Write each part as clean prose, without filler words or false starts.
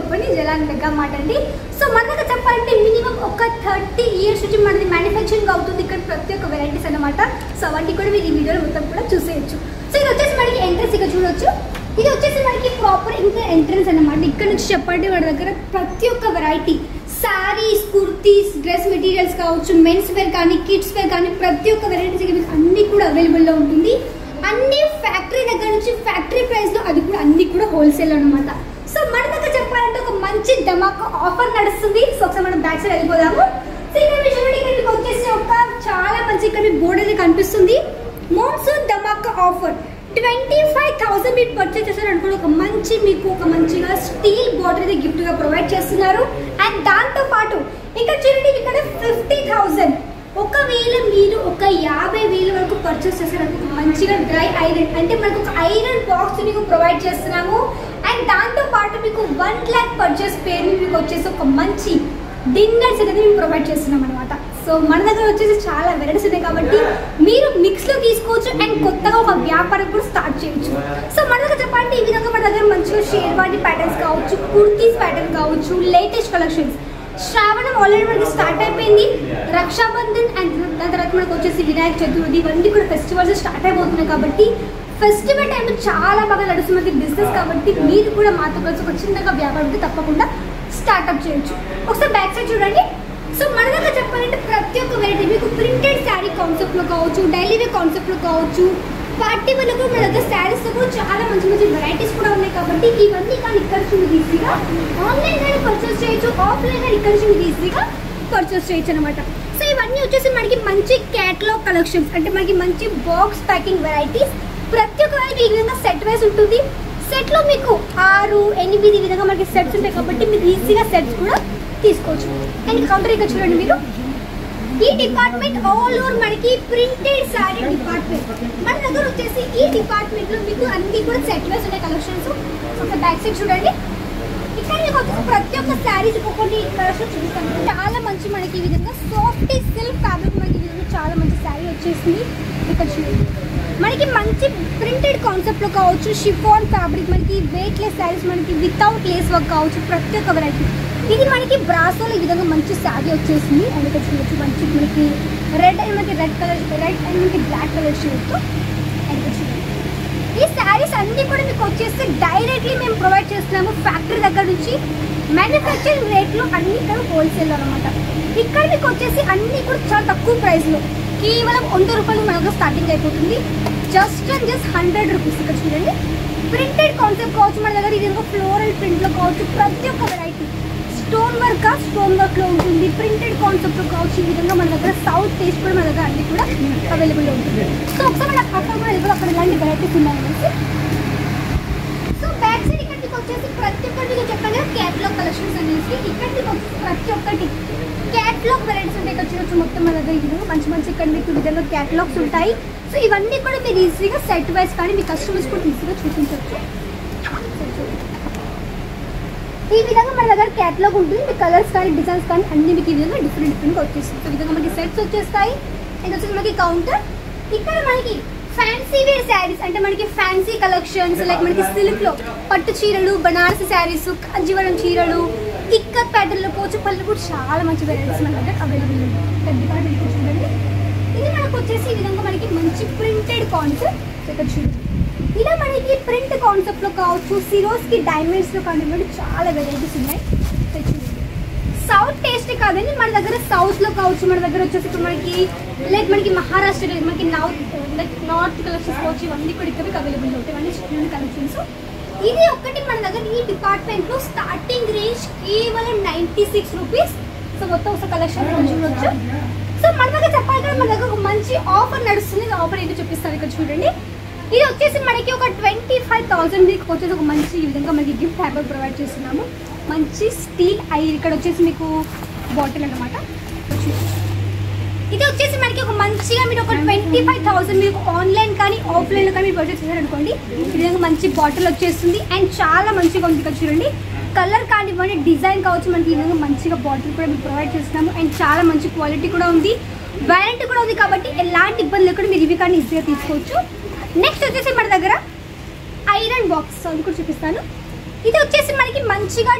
Open Jalan mega mart అండి. So మన దగ్గర చెప్పాలంటే మినిమం ఒక 30 years నుంచి మనది మ్యానుఫ్యాక్చరింగ్ అవుతుంది ఇక్కడ ప్రతి ఒక్క వెరైటీస్ అన్నమాట. సో అవన్నీ కూడా మీరు ఈ వీడియోలో మొత్తం కూడా చూసేయచ్చు. సో ఇది వచ్చేసి మనకి ఎంట్రన్స్ ఇక్కడ చూడొచ్చు. ఇది వచ్చేసి మనకి ప్రాపర్ ఇంకా ఎంట్రన్స్ అన్నమాట. ఇక్కడ నుంచి చెప్పండి మన దగ్గర ప్రతి ఒక్క variety saris, kurtis, dress materials కావచ్చు, మెన్స్ వేర్ కానీ కిడ్స్ వేర్ కానీ ప్రతి ఒక్క వెరైటీస్ మీకు అన్ని కూడా అవైలబుల్లో ఉంటుంది. అన్ని ఫ్యాక్టరీ దగ్గర నుంచి ఫ్యాక్టరీ ప్రైస్ లో, అది కూడా అన్ని కూడా హోల్సేల్ అనమాట. సో మన దగ్గర చెప్పాలంటే ఒక మంచి ధమాకా ఆఫర్ నడుస్తుంది. సో ఒకసారి మనం బ్యాక్ సైడ్ వెళ్ళిపోదాము. సో ఇక్కడ మీకు వచ్చేసి ఒక చాలా మంచి ఇక్కడ మీ బోర్డు అయితే కనిపిస్తుంది. మాన్సూన్ ధమాకా ఆఫర్ 25,000 మీరు పర్చేస్ చేశారు అనుకోండి, ఒక మంచి మీకు ఒక మంచిగా స్టీల్ బాటిల్ అయితే గిఫ్ట్ గా ప్రొవైడ్ చేస్తున్నారు. అండ్ దాంతో పాటు ఇక్కడ చూడండి ఇక్కడ 50,000 ఒకవేళ మీరు ఒక 50,000 వరకు పర్చేస్ చేసేందుకు మంచిగా డ్రై ఐరన్ అంటే మనకు ఒక ఐరన్ బాక్స్ మీకు ప్రొవైడ్ చేస్తున్నాము. అండ్ దాంతో పాటు మీకు 1 lakh పర్చేస్ పేరు మీకు వచ్చేసి ఒక మంచి డిన్నర్స్ అనేది మేము ప్రొవైడ్ చేస్తున్నాం అనమాట. సో మన దగ్గర వచ్చేసి చాలా వెరైటీస్ ఉన్నాయి కాబట్టి మీరు మిక్స్ లో తీసుకోవచ్చు అండ్ కొత్తగా ఒక వ్యాపారం కూడా స్టార్ట్ చేయొచ్చు. సో మన దగ్గర చెప్పాలంటే ఈ విధంగా మన దగ్గర మంచిగా షేర్వాణి ప్యాటర్న్స్ కావచ్చు, కుర్తీస్ ప్యాటర్న్ కావచ్చు, లేటెస్ట్ కలెక్షన్స్. శ్రావణం ఆల్రెడీ మనకి స్టార్ట్ అయిపోయింది. రక్షాబంధన్ అండ్ దాని తర్వాత మనకు వచ్చేసి వినాయక చతుర్థి, ఇవన్నీ కూడా ఫెస్టివల్స్ స్టార్ట్ అయిపోతున్నాయి కాబట్టి ఫెస్టివల్ టైంలో చాలా బాగా నడుస్తుంది బిజినెస్. కాబట్టి మీరు కూడా మాతో కలిసి ఒక చిన్నగా వ్యాపారం తప్పకుండా స్టార్ట్అప్ చేయొచ్చు. ఒకసారి బ్యాక్ సైడ్ చూడండి. సో మన దగ్గర చెప్పాలంటే ప్రతి ఒక్క వెరైటీ మీకు ప్రింటెడ్ శారీ కాన్సెప్ట్లో కావచ్చు, డైలీ వేర్ కాన్సెప్ట్లో కావచ్చు, పార్టీ వల్ల కూడా మన దగ్గర శారీస్ కూడా చాలా మంచి మంచి వెరైటీస్ కూడా ఉన్నాయి. కాబట్టి ఇవన్నీ కానీ ఇక్కడ నుంచి ఈజీగా ఆన్లైన్ కానీ పర్చేస్ చేయొచ్చు, ఆఫ్లైన్ కానీ ఇక్కడ నుంచి ఈజీగా పర్చేస్ చేయొచ్చు అనమాట. సో ఇవన్నీ వచ్చేసి మనకి మంచి క్యాటలాగ్ కలెక్షన్స్ అంటే మనకి మంచి బాక్స్ ప్యాకింగ్ వెరైటీస్. ప్రతి ఒక్క వెరైటీ ఈ విధంగా సెట్ వైజ్ ఉంటుంది. సెట్ లో మీకు 6, 8 విధంగా మనకి సెట్స్ ఉంటాయి కాబట్టి మీరు ఈజీగా సెట్స్ కూడా తీసుకోవచ్చు. అండ్ కౌంటర్ ఇక్కడ చూడండి మీరు. ఈ డిపార్ట్మెంట్ ఆల్ ఓవర్ మనకి ప్రింటెడ్ శారీ డిపార్ట్మెంట్. మన దగ్గర వచ్చేసి ఈ డిపార్ట్మెంట్ లో మీకు అన్ని కూడా సెట్ వైజ్ ఉన్నాయి కలెక్షన్స్. ఒక బ్యాక్ సైడ్ చూడండి. ఇక్కడ మీకు వచ్చేసి ప్రతి ఒక్క శారీస్ ఒక్కొక్కటి కలెక్షన్ చూపిస్తాను. చాలా మంచి మనకి ఈ విధంగా సాఫ్ట్ సిల్క్ ఫ్యాబ్రిక్ మనకి ఈ విధంగా చాలా మంచి శారీ వచ్చేసింది. ఇక్కడ చూడండి మనకి మంచి ప్రింటెడ్ కాన్సెప్ట్ లో కావచ్చు, షిఫాన్ ఫ్యాబ్రిక్ మనకి వెయిట్లెస్ శారీస్ మనకి వితౌట్ లేస్ వర్క్ కావచ్చు, ప్రతి ఒక్క వెరైటీ. ఇది మనకి బ్రాసోలో ఈ విధంగా మంచి శారీ వచ్చేసింది. అండ్ ఇక్కడ చూడొచ్చు మంచి మనకి రెడ్ అండ్ మనకి రెడ్ అండ్ మనకి బ్లాక్ కలర్ షేడ్తో. అండ్ ఇక్కడ చూడండి ఈ శారీస్ అన్ని కూడా మీకు వచ్చేసి డైరెక్ట్లీ మేము ప్రొవైడ్ చేస్తున్నాము ఫ్యాక్టరీ దగ్గర నుంచి. మ్యానుఫ్యాక్చరింగ్ రేట్లో అన్ని ఇక్కడ హోల్సేల్ అనమాట. ఇక్కడ మీకు వచ్చేసి అన్ని కూడా చాలా తక్కువ ప్రైస్లో కేవలం 100 రూపాయలు మనకు స్టార్టింగ్ అయిపోతుంది. Just 100 rupees. ఇక్కడ చూడండి ప్రింటెడ్ కాన్సెప్ట్ కావచ్చు మన దగ్గర, ఇది ఫ్లోరల్ ప్రింట్లో కావచ్చు, ప్రతి ఒక్క వెరైటీ స్టోన్ వర్క్ లో ఉంటుంది. ప్రింటెడ్ కాన్సెప్ట్ కావచ్చు, ఈ విధంగా మన దగ్గర సౌత్ టేస్ట్ కూడా మన దగ్గర అన్ని కూడా అవైలబుల్ ఉంటుంది. సో ఒకసారి మన అక్కడ కూడా వెళ్ళి అక్కడ ఇలాంటి వెరైటీస్ ఉన్నాయనేసి. సో బ్యాక్ సైడ్ ఇక్కడికి వచ్చేసి ప్రతి ఒక్కటి చెప్పాను క్యాటలాగ్ కలెక్షన్స్ అనేసి. ఇక్కడికి ప్రతి ఒక్కటి క్యాటలాగ్ వెరైటీస్ ఉంటాయి. ఇక్కడ చూడొచ్చు మొత్తం మన దగ్గర ఇది మంచి మంచి ఇక్కడ మీకు విధంగా క్యాటలాగ్స్ ఉంటాయి. సో ఇవన్నీ కూడా మీరు ఈజీగా సెట్ వైజ్ కానీ మీ కస్టమర్స్ కూడా ఈజీగా చూపించవచ్చు. ఈ విధంగా మన దగ్గర క్యాటలాగ్ ఉంటుంది. మీ కలర్స్ కానీ డిజైన్స్ కానీ అన్ని మీకు ఈ విధంగా డిఫరెంట్గా వచ్చేస్తుంది. ఈ విధంగా మనకి సెట్స్ వచ్చేస్తాయి. ఇది వచ్చేసి మనకి కౌంటర్. ఇక్కడ మనకి ఫ్యాన్సీ వేర్ శారీస్ అంటే మనకి ఫ్యాన్సీ కలెక్షన్స్ లైక్ మనకి సిల్క్ లో పట్టు చీరలు, బనారసి శారీస్, కంజీవరం చీరలు, ఇక్కత్ ప్యాటర్న్ లో పోచుపల్లి కూడా చాలా మంచి వెరైటీస్ మన దగ్గర అవైలబుల్ ఉంది. చూడండి ఇది మనకు వచ్చేసి ఈ విధంగా మనకి మంచి ప్రింటెడ్ కాన్సెప్ట్. ఇక్కడ చూడండి ఇలా మనకి ప్రింట్ కాన్సెప్ట్ లో కావచ్చు, సిరోస్ కి డైమండ్స్ లో కానివ్వండి చాలా వెరైటీస్ ఉన్నాయి. సౌత్ టేస్ట్ కాదండి మన దగ్గర సౌత్ లో కావచ్చు, మన దగ్గర వచ్చేసి ఇప్పుడు మనకి లైక్ మనకి మహారాష్ట్ర మనకి నార్త్ కలెక్షన్స్ కావచ్చు, ఇవన్నీ కూడా ఇక్కడ అవైలబుల్ ఉంటాయి. ఇవన్నీ స్టూడెంట్ కలెక్షన్స్. ఇది ఒక్కటి మన దగ్గర ఈ డిపార్ట్మెంట్ లో స్టార్టింగ్ రేంజ్ కేవలం 96 రూపీస్. సో మొత్తం ఒక కలెక్షన్ చూడవచ్చు. సో మన దగ్గర చెప్పాలి కదా మన దగ్గర ఒక మంచి ఆఫర్ నడుస్తుంది. ఆఫర్ ఏంటో చూపిస్తాను. ఇక్కడ చూడండి ఇది వచ్చేసి మనకి ఒక 25,000 మీకు వచ్చేసి ఒక మంచి ఈ విధంగా మనకి గిఫ్ట్ హ్యాంబర్ ప్రొవైడ్ చేస్తున్నాము. మంచి స్టీల్ ఇక్కడ వచ్చేసి మీకు బాటిల్ అన్నమాట. ఇది వచ్చేసి మనకి ఒక మంచిగా మీరు ఒక 25,000 మీకు ఆన్లైన్ కానీ ఆఫ్లైన్లో కానీ మీరు పర్చేస్ చేశారనుకోండి ఈ విధంగా మంచి బాటిల్ వచ్చేస్తుంది. అండ్ చాలా మంచిగా ఉంది. ఇక్కడ చూడండి కలర్ కానివ్వండి, డిజైన్ కావచ్చు, మనకి ఈ విధంగా మంచిగా బాటిల్ కూడా మీకు ప్రొవైడ్ చేస్తున్నాము. అండ్ చాలా మంచి క్వాలిటీ కూడా ఉంది, వారంటీ కూడా ఉంది. కాబట్టి ఎలాంటి ఇబ్బంది లేకుండా మీరు ఇవి కానీ ఈజీగా తీసుకోవచ్చు. నెక్స్ట్ వచ్చేసి మన దగ్గర ఐరన్ బాక్స్ అది కూడా చూపిస్తాను. ఇది వచ్చేసి మనకి మంచిగా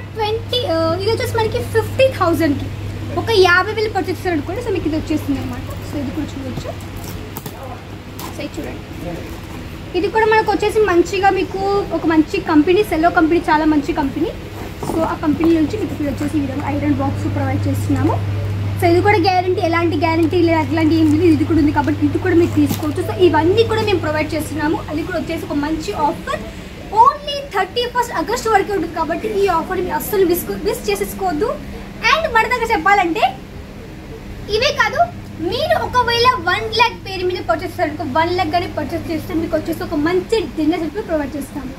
ఇది వచ్చేసి మనకి 50,000కి ఒక 50,000 పర్చేస్ చేశారనుకోండి. సో మీకు ఇది వచ్చేస్తుంది అనమాట. సో ఇది కూడా చూడవచ్చు. సో ఇది చూడండి, ఇది కూడా మనకు వచ్చేసి మంచిగా మీకు ఒక మంచి కంపెనీ, సెల్లో కంపెనీ, చాలా మంచి కంపెనీ. సో ఆ కంపెనీ నుంచి మీకు ఇప్పుడు వచ్చేసి ఈ విధంగా ఐరన్ బాక్స్ ప్రొవైడ్ చేస్తున్నాము. సో ఇది కూడా గ్యారంటీ, ఎలాంటి గ్యారంటీ లేదు, అట్లాంటి ఏం లేదు. ఇది కూడా ఉంది కాబట్టి ఇది కూడా మీరు తీసుకోవచ్చు. సో ఇవన్నీ కూడా మేము ప్రొవైడ్ చేస్తున్నాము. అది కూడా వచ్చేసి ఒక మంచి ఆఫర్, ఓన్లీ 31st ఆగస్ట్ వరకే ఉంటుంది కాబట్టి ఈ ఆఫర్ మీరు అస్సలు మిస్ చేసేసుకోవద్దు. అండ్ మన దగ్గర చెప్పాలంటే ఇవే కాదు, మీరు ఒకవేళ 1 lakh పేరు మీద పర్చేస్ చేస్తారనుకో, 1 lakh కానీ పర్చేస్ చేస్తే మీకు వచ్చేసి ఒక మంచి డిన్నర్ సెట్ ప్రొవైడ్ చేస్తాము.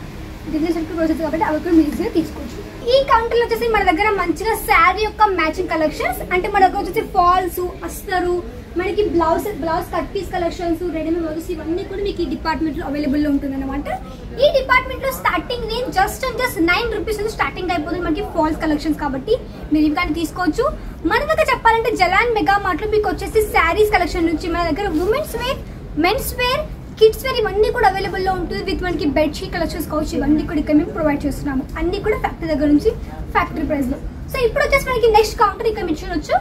డిన్నర్ సెట్ ప్రొవైడ్ కాబట్టి అవి కూడా మీరు ఈజీగా తీసుకోవచ్చు. ఈ కౌంటర్లో వచ్చేసి మన దగ్గర మంచిగా శారీ యొక్క మ్యాచింగ్ కలెక్షన్స్, అంటే మన దగ్గర వచ్చేసి ఫాల్స్, అస్తరు, మనకి blouse cut piece collections, readymade blouses, ఇవన్నీ కూడా మీకు ఈ డిపార్ట్మెంట్ లో అవైలబుల్ లో ఉంటుంది అనమాట. ఈ డిపార్ట్మెంట్ లో starting range just 9 rupees starting అయిపోతుంది మనకి ఫాల్స్ కలెక్షన్స్ కాబట్టి మీరు ఇవి కానీ తీసుకోవచ్చు. మన దగ్గర చెప్పాలంటే జలాన్ మెగా మార్ట్ లో మీకు వచ్చేసి శారీస్ కలెక్షన్ నుంచి మన దగ్గర women's wear, men's wear, kids wear ఇవన్నీ కూడా అవైలబుల్ లో ఉంటుంది. విత్ మనకి బెడ్షీట్ కలెక్షన్స్ కావచ్చు, ఇవన్నీ కూడా ఇక్కడ మేము ప్రొవైడ్ చేస్తున్నాము. అన్ని కూడా ఫ్యాక్టరీ దగ్గర నుంచి ఫ్యాక్టరీ ప్రైస్ లో. సో ఇప్పుడు వచ్చేసి మనకి నెక్స్ట్ కౌంటర్ ఇక్కడ మీరు చూడొచ్చు.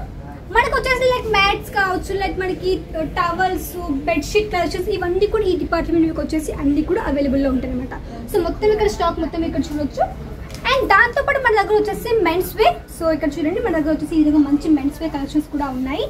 మనకు వచ్చేసి లైక్ మ్యాట్స్ కావచ్చు, లైక్ మనకి టవల్స్, బెడ్షీట్ కలెక్షన్స్ ఇవన్నీ కూడా ఈ డిపార్ట్మెంట్ మీకు వచ్చేసి అన్ని కూడా అవైలబుల్ లో ఉంటాయి అనమాట. సో మొత్తం ఇక్కడ స్టాక్ మొత్తం ఇక్కడ చూడొచ్చు. అండ్ దాంతో పాటు మన దగ్గర వచ్చేసి మెన్స్ వేర్. సో ఇక్కడ చూడండి, మన దగ్గర వచ్చేసి ఈ విధంగా మంచి మెన్స్ వేర్ కలెక్షన్స్ కూడా ఉన్నాయి.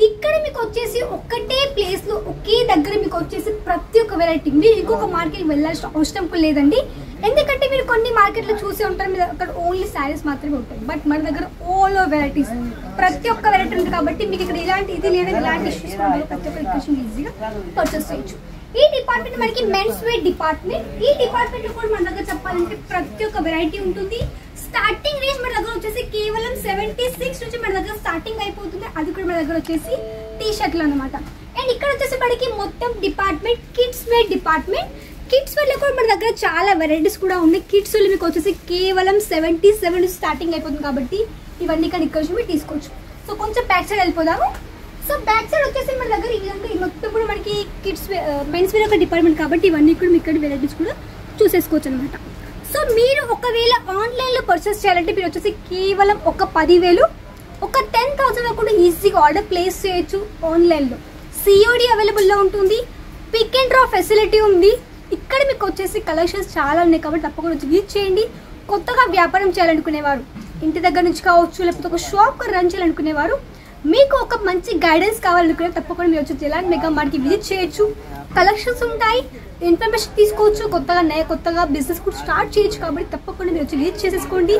ఇక్కడ మీకు వచ్చేసి ఒక్కటే ప్లేస్ లో ఒకే దగ్గర మీకు వచ్చేసి ప్రతి ఒక్క వెరైటీ, మీరు ఇంకొక మార్కెట్ వెళ్ళాల్సిన అవసరం కూడా లేదండి. ఎందుకంటే మీరు కొన్ని మార్కెట్లో చూసే ఉంటారు, మీరు అక్కడ ఓన్లీ శారీస్ మాత్రమే ఉంటాయి. బట్ మన దగ్గర ఆల్ వెరైటీస్, ప్రతి ఒక్క వెరైటీ ఉంది కాబట్టి మీకు ఇక్కడ ఇలాంటి ఇది లేదా ఇలాంటి ఇష్యూస్ ప్రతి ఒక్క ఇక్కడ ఈజీగా పర్చేస్ చేయొచ్చు. ఈ డిపార్ట్మెంట్ మనకి మెన్స్ వేర్ డిపార్ట్మెంట్. ఈ డిపార్ట్మెంట్ లో కూడా మన దగ్గర చెప్పాలంటే ప్రతి ఒక్క వెరైటీ ఉంటుంది. స్టార్టింగ్ రేంజ్ మన దగ్గర వచ్చేసి కేవలం 76 నుంచి మన దగ్గర స్టార్టింగ్ అయిపోతుంది. అది కూడా మన దగ్గర వచ్చేసి టీ షర్ట్లు అనమాట. అండ్ ఇక్కడ వచ్చేసి మనకి మొత్తం department kids wear department. Kids wear లో కూడా మన దగ్గర చాలా వెరైటీస్ కూడా ఉన్నాయి. కిడ్స్ వేర్ మీకు వచ్చేసి కేవలం 77 స్టార్టింగ్ అయిపోతుంది కాబట్టి ఇవన్నీ కానీ ఇక్కడ మీరు తీసుకోవచ్చు. సో కొంచెం బ్యాక్ సైడ్ వెళ్ళిపోదాము. సో బ్యాక్ సైడ్ వచ్చేసి మన దగ్గర ఈ విధంగా మొత్తం కూడా మనకి కిడ్స్ మెన్స్ వేర్ ఒక డిపార్ట్మెంట్ కాబట్టి ఇవన్నీ కూడా మీకు ఇక్కడ వెరైటీస్ కూడా చూసేసుకోవచ్చు అనమాట. సో మీరు ఒకవేళ ఆన్లైన్లో పర్చేస్ చేయాలంటే మీరు వచ్చేసి కేవలం ఒక 10,000, ఒక 10,000 కూడా ఈజీగా ఆర్డర్ ప్లేస్ చేయొచ్చు. ఆన్లైన్లో సిఓడి అవైలబుల్లో ఉంటుంది, పిక్ అండ్ డ్రా ఫెసిలిటీ ఉంది. ఇక్కడ మీకు వచ్చేసి కలెక్షన్స్ చాలా ఉన్నాయి కాబట్టి తప్పకుండా విజిట్ చేయండి. కొత్తగా వ్యాపారం చేయాలనుకునేవారు, ఇంటి దగ్గర నుంచి కావచ్చు, లేకపోతే ఒక షాప్ రన్ చేయాలనుకునేవారు, మీకు ఒక మంచి గైడెన్స్ కావాలనుకునే తప్పకుండా మీరు వచ్చి జలాన్ మెగా మార్ట్కి విజిట్ చేయొచ్చు. కలెక్షన్స్ ఉంటాయి, ఇన్ఫర్మేషన్ తీసుకోవచ్చు, కొత్తగా బిజినెస్ కూడా స్టార్ట్ చేయొచ్చు కాబట్టి తప్పకుండా మీరు వచ్చి విజిట్ చేసేసుకోండి.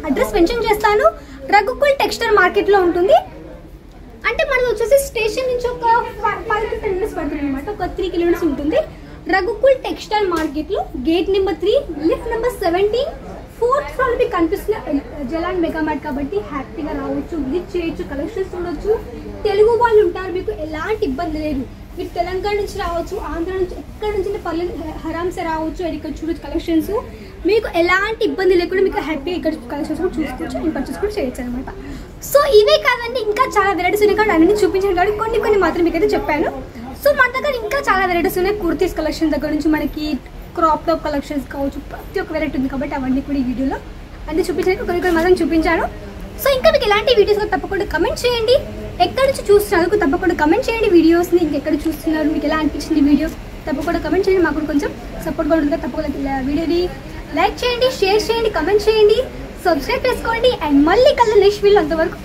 అడ్రస్ మెన్షన్ చేస్తాను. రఘుకుల్ టెక్స్టైల్ మార్కెట్లో ఉంటుంది. అంటే మనది వచ్చేసి స్టేషన్ నుంచి ఒక 5 to 10 minutes పడుతుంది అనమాట. ఒక 3 kilometers ఉంటుంది. రఘుకుల్ టెక్స్టైల్ మార్కెట్లో gate number 3, lift number 17, 4th floor మీకు కనిపిస్తున్న జలాన్ మెగా మార్ట్ కాబట్టి హ్యాపీగా రావచ్చు, విజిట్ చేయొచ్చు, కలెక్షన్స్ చూడొచ్చు. తెలుగు వాళ్ళు ఉంటారు, మీకు ఎలాంటి ఇబ్బంది లేదు. మీరు తెలంగాణ నుంచి రావచ్చు, ఆంధ్ర నుంచి, ఎక్కడి నుంచి పర్లేదు, హరాంసే రావచ్చు, ఇక్కడ చూడొచ్చు కలెక్షన్స్. మీకు ఎలాంటి ఇబ్బంది లేకుండా మీకు హ్యాపీగా ఇక్కడ కలెక్షన్స్ కూడా చూసుకోవచ్చు, అండ్ పర్చేస్ కూడా చేయొచ్చు అనమాట. సో ఇవే కాదండి, ఇంకా చాలా వెరైటీస్ ఉన్నాయి కాబట్టి అన్ని చూపించాను కాబట్టి కొన్ని మాత్రం మీకు అయితే చెప్పాను. సో మన దగ్గర ఇంకా చాలా వెరైటీస్ ఉన్నాయి. కుర్తీస్ కలెక్షన్ దగ్గర నుంచి మనకి క్రాప్ టాప్ కలెక్షన్స్ కావచ్చు, ప్రతి ఒక్క వెరైటీ ఉంది కాబట్టి అవన్నీ కూడా ఈ వీడియోలో అన్ని చూపించాను, కొన్ని మాత్రం చూపించాను. సో ఇంకా మీకు ఎలాంటి వీడియోస్ తప్పకుండా కమెంట్ చేయండి. ఎక్కడి నుంచి చూస్తున్నారు తప్పకుండా కమెంట్ చేయండి. వీడియోస్ని ఇంకెక్కడ చూస్తున్నారు, మీకు ఎలా అనిపించింది వీడియోస్ తప్పకుండా కమెంట్ చేయండి. మాకు కొంచెం సపోర్ట్గా ఉంటుంది. తప్పకుండా వీడియోని లైక్ చేయండి, షేర్ చేయండి, కమెంట్ చేయండి, సబ్స్క్రైబ్ చేసుకోండి. అండ్ మళ్ళీ కల్లా నెక్స్ట్ వీడియో అంతవరకు